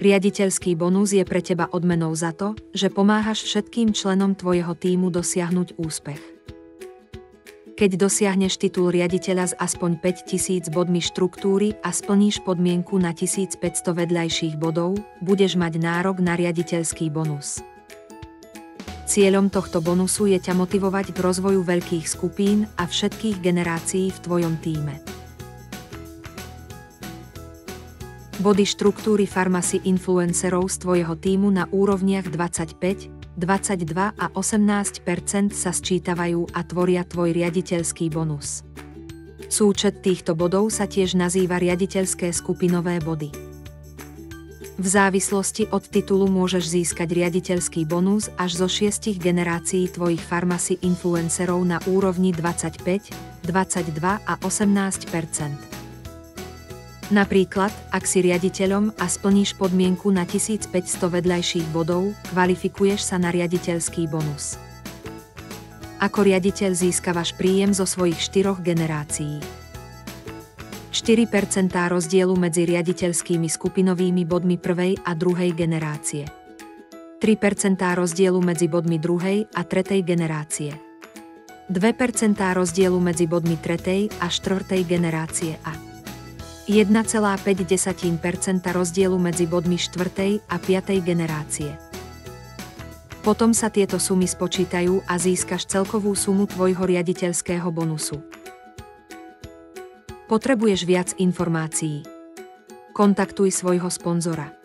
Riaditeľský bonus je pre teba odmenou za to, že pomáhaš všetkým členom tvojho tímu dosiahnuť úspech. Keď dosiahneš titul riaditeľa s aspoň 5000 bodmi štruktúry a splníš podmienku na 1500 vedľajších bodov, budeš mať nárok na riaditeľský bonus. Cieľom tohto bonusu je ťa motivovať k rozvoju veľkých skupín a všetkých generácií v tvojom tíme. Body štruktúry Pharmacy influencerov z tvojho tímu na úrovniach 25, 22 a 18% sa sčítavajú a tvoria tvoj riaditeľský bonus. Súčet týchto bodov sa tiež nazýva riaditeľské skupinové body. V závislosti od titulu môžeš získať riaditeľský bonus až zo 6 generácií tvojich Pharmacy influencerov na úrovni 25, 22 a 18%. Napríklad, ak si riaditeľom a splníš podmienku na 1500 vedľajších bodov, kvalifikuješ sa na riaditeľský bonus. Ako riaditeľ získavaš príjem zo svojich 4 generácií. 4% rozdielu medzi riaditeľskými skupinovými bodmi prvej a druhej generácie. 3% rozdielu medzi bodmi druhej a tretej generácie. 2% rozdielu medzi bodmi tretej a štvrtej generácie a 1,5% rozdielu medzi bodmi 4. a 5. generácie. Potom sa tieto sumy spočítajú a získaš celkovú sumu tvojho riaditeľského bonusu. Potrebuješ viac informácií? Kontaktuj svojho sponzora.